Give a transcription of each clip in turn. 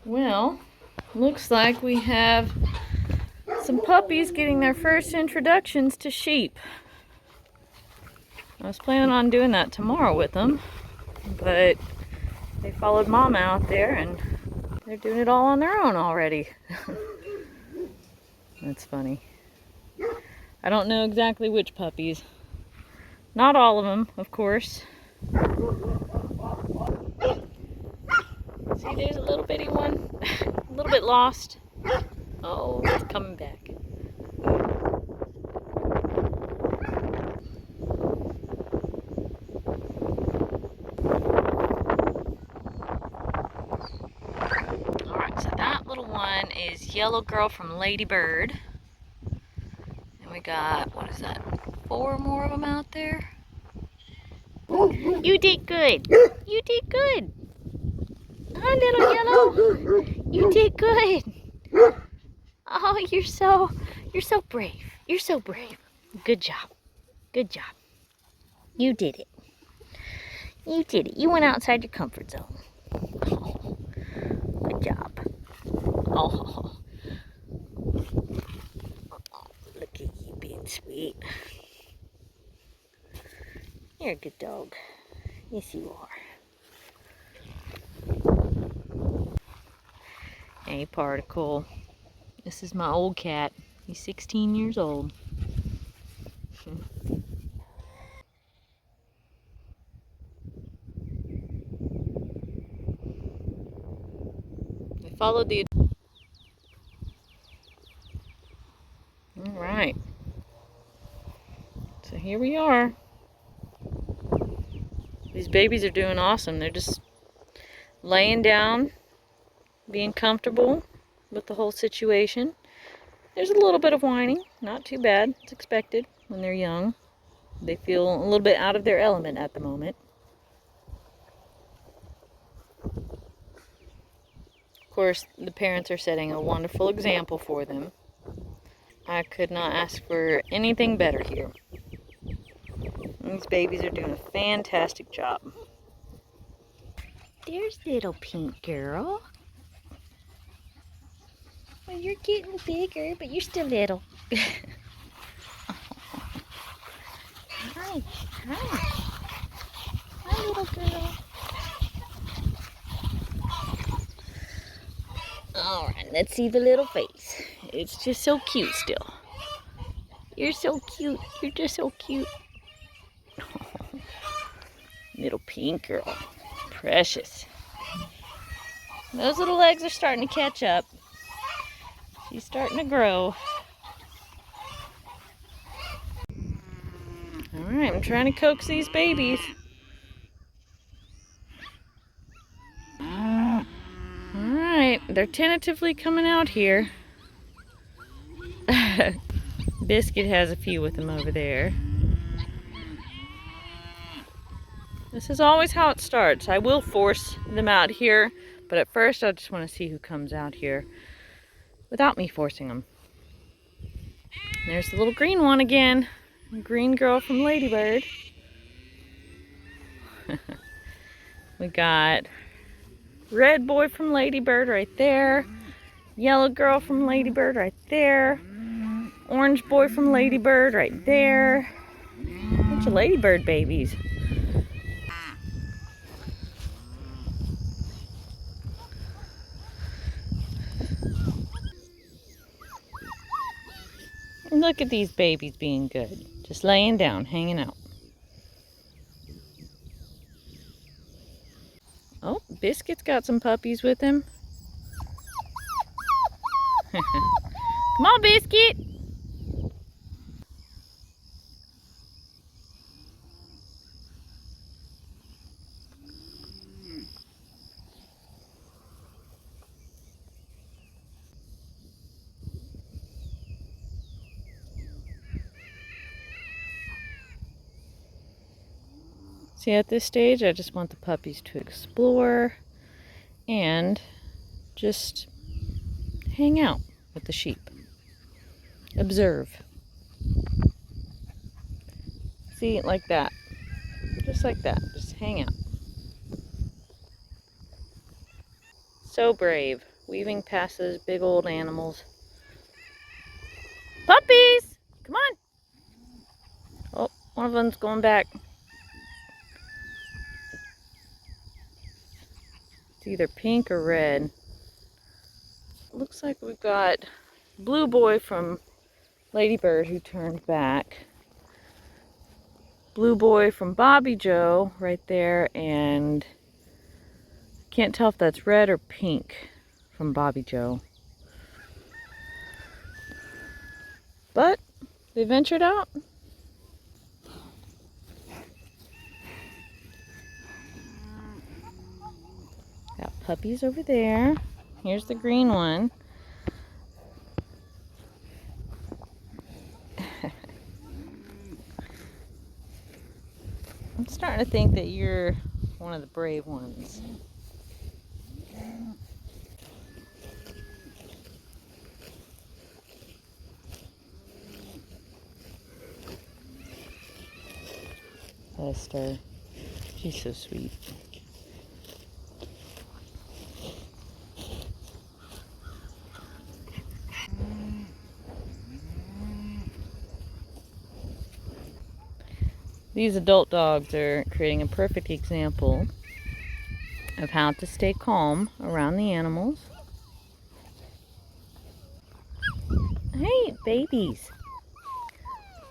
Well, looks like we have some puppies getting their first introductions to sheep. I was planning on doing that tomorrow with them, but they followed Mom out there and they're doing it all on their own already. That's funny. I don't know exactly which puppies. Not all of them, of course. See, there's a little bitty one. A little bit lost. Oh, it's coming back. Alright, so that little one is Yellow Girl from Lady Bird. And we got, what is that, 4 more of them out there? You did good. You did good. Hi, little Yellow. You did good. Oh, you're so brave. You're so brave. Good job. Good job. You did it. You did it. You went outside your comfort zone. Oh, good job. Oh, look at you being sweet. You're a good dog. Yes, you are. Hey, Particle. This is my old cat. He's 16 years old. I followed the... Alright. So here we are. These babies are doing awesome. They're just laying down, being comfortable with the whole situation. There's a little bit of whining. Not too bad. It's expected when they're young. They feel a little bit out of their element at the moment. Of course, the parents are setting a wonderful example for them. I could not ask for anything better here. These babies are doing a fantastic job. There's little pink girl. Well, you're getting bigger, but you're still little. Hi, hi. Hi, little girl. Alright, let's see the little face. It's just so cute still. You're so cute. You're just so cute. Little pink girl. Precious. Those little legs are starting to catch up. She's starting to grow. Alright, I'm trying to coax these babies. Alright, they're tentatively coming out here. Biscuit has a few with them over there. This is always how it starts. I will force them out here, but at first I just want to see who comes out here without me forcing them. There's the little green one again. Green girl from Lady Bird. We got red boy from Lady Bird right there. Yellow girl from Lady Bird right there. Orange boy from Lady Bird right there. Bunch of Lady Bird babies. And look at these babies being good. Just laying down, hanging out. Oh, Biscuit's got some puppies with him. Come on, Biscuit! See, at this stage, I just want the puppies to explore and just hang out with the sheep. Observe. See, like that. Just like that. Just hang out. So brave, weaving past those big old animals. Puppies! Come on! Oh, one of them's going back. It's either pink or red. Looks like we've got Blue Boy from Ladybird who turned back. Blue Boy from Bobby Joe right there, and can't tell if that's red or pink from Bobby Joe. But they ventured out. Got puppies over there. Here's the green one. I'm starting to think that you're one of the brave ones. Esther. She's so sweet. These adult dogs are creating a perfect example of how to stay calm around the animals. Hey, babies.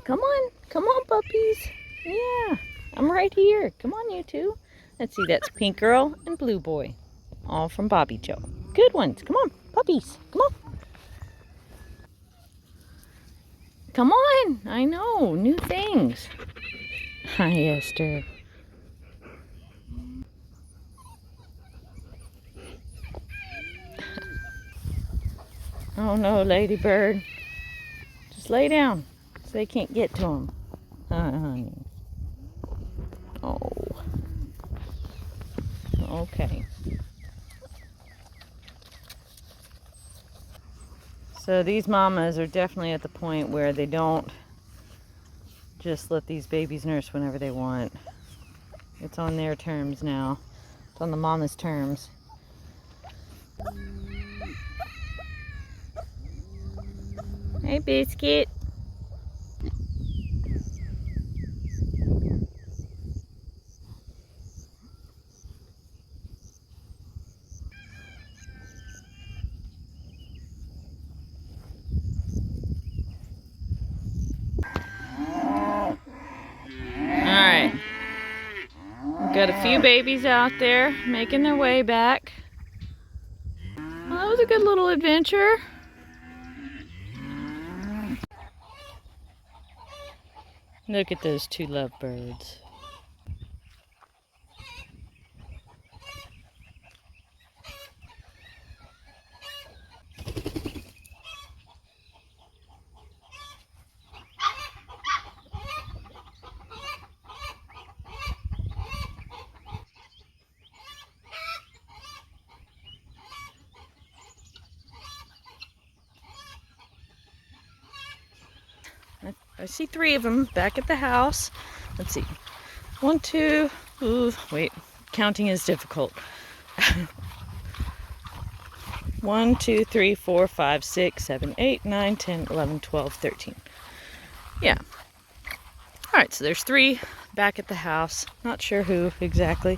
Come on, puppies. Yeah, I'm right here. Come on, you two. Let's see, that's Pink Girl and Blue Boy. All from Bobby Joe. Good ones. Come on, puppies. Come on. Come on. I know, new things. Hi, Esther. Oh no, Ladybird. Just lay down so they can't get to him. Honey. Oh. Okay. So these mamas are definitely at the point where they don't just let these babies nurse whenever they want. It's on their terms now. It's on the mama's terms. Hey, Biscuit. Alright. We've got a few babies out there making their way back. Well, that was a good little adventure. Look at those two lovebirds. I see 3 of them back at the house. Let's see. 1, 2, ooh, wait, counting is difficult. 1, 2, 3, 4, 5, 6, 7, 8, 9, 10, 11, 12, 13. Yeah. Alright, so there's 3 back at the house. Not sure who exactly.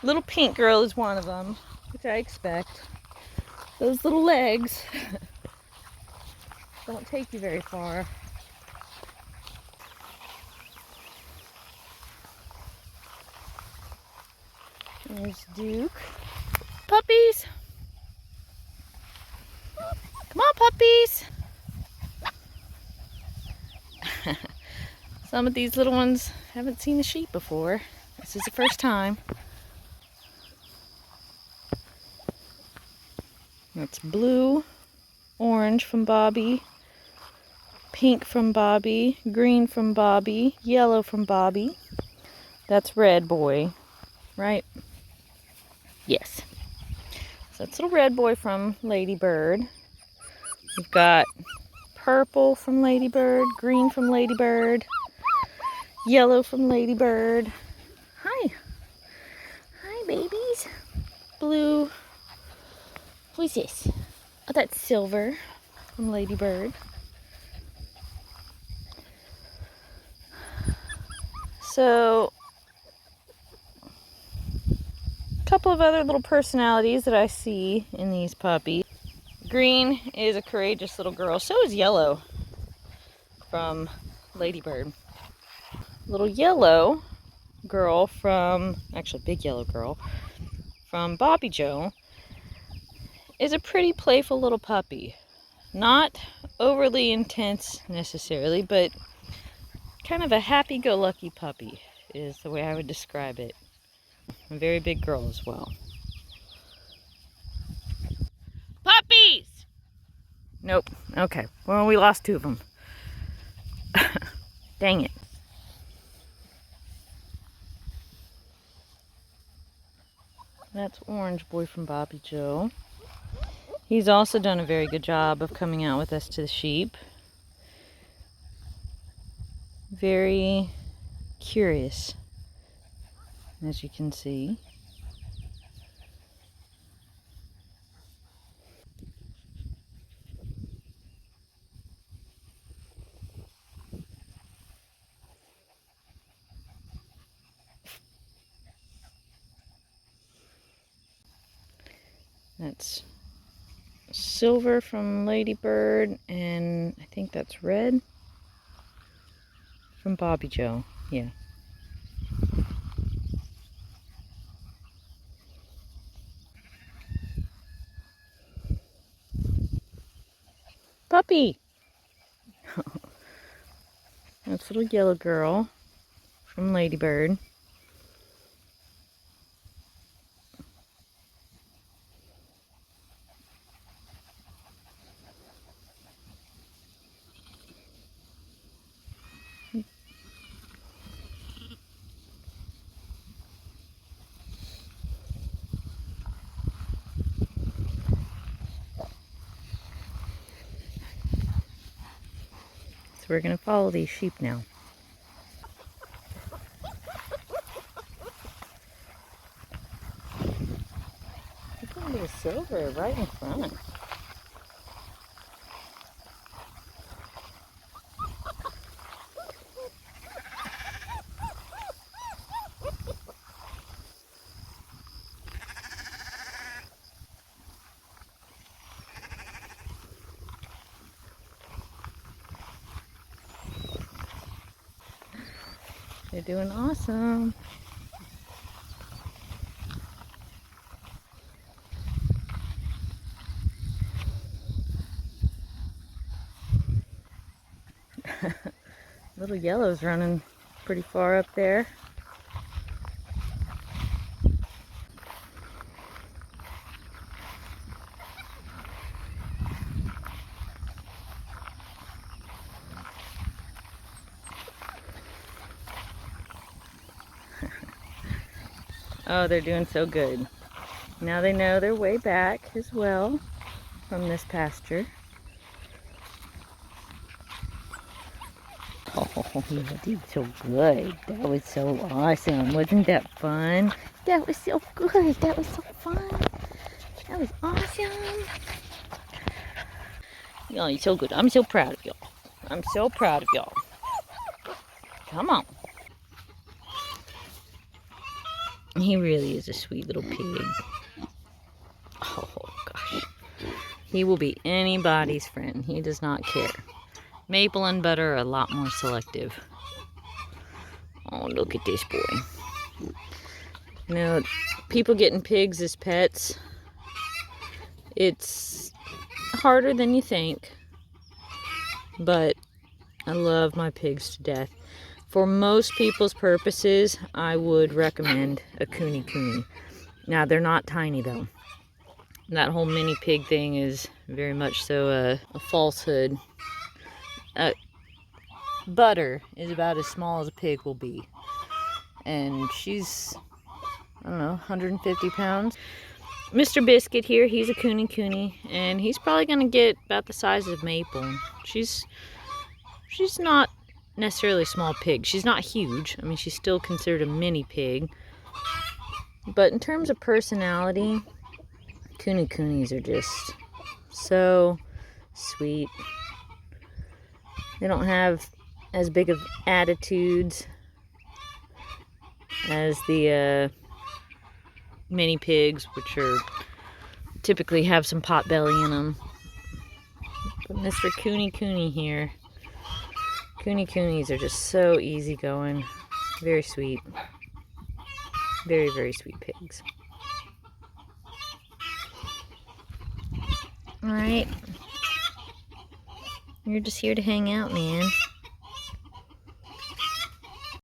Little Pink Girl is one of them, which I expect. Those little legs don't take you very far. There's Duke. Puppies! Come on, puppies! Some of these little ones haven't seen a sheep before. This is the first time. That's blue, orange from Bobby, pink from Bobby, green from Bobby, yellow from Bobby. That's Red Boy, right? Yes. So that's little Red Boy from Ladybird. We've got purple from Ladybird, green from Ladybird, yellow from Ladybird. Hi. Hi, babies. Blue Who's this? Oh, that's Silver from Ladybird. So, a couple of other little personalities that I see in these puppies. Green is a courageous little girl. So is Yellow from Ladybird. Little yellow girl from, actually big yellow girl from Bobby Joe is a pretty playful little puppy. Not overly intense necessarily, but kind of a happy-go-lucky puppy is the way I would describe it. A very big girl as well. Puppies! Nope. Okay. Well, we lost 2 of them. Dang it. That's Orange Boy from Bobby Joe. He's also done a very good job of coming out with us to the sheep. Very curious, as you can see. That's Silver from Ladybird, and I think that's Red from Bobby Joe. Yeah. Puppy! That's little yellow girl from Ladybird. So we're going to follow these sheep now. Look at little Silver right in front. They're doing awesome. Little Yellow's running pretty far up there. Oh, they're doing so good. Now they know their way back as well from this pasture. Oh, you did so good. That was so awesome. Wasn't that fun? That was so good. That was so fun. That was awesome. Y'all, you're so good. I'm so proud of y'all. I'm so proud of y'all. Come on. He really is a sweet little pig. Oh, gosh. He will be anybody's friend. He does not care. Maple and butter are a lot more selective. Oh, look at this boy. You know, people getting pigs as pets, it's harder than you think. But I love my pigs to death. For most people's purposes, I would recommend a Koonie Koonie. Now, they're not tiny, though. That whole mini pig thing is very much so a falsehood. Butter is about as small as a pig will be. And she's, I don't know, 150 pounds. Mr. Biscuit here, he's a Koonie Koonie. And he's probably going to get about the size of Maple. She's not necessarily a small pig. She's not huge. I mean, she's still considered a mini pig. But in terms of personality, Coonies are just so sweet. They don't have as big of attitudes as the mini pigs, which are typically have some pot belly in them. But Mr. Cooney here, Coonies are just so easygoing, very sweet, very, very sweet pigs. All right, you're just here to hang out, man.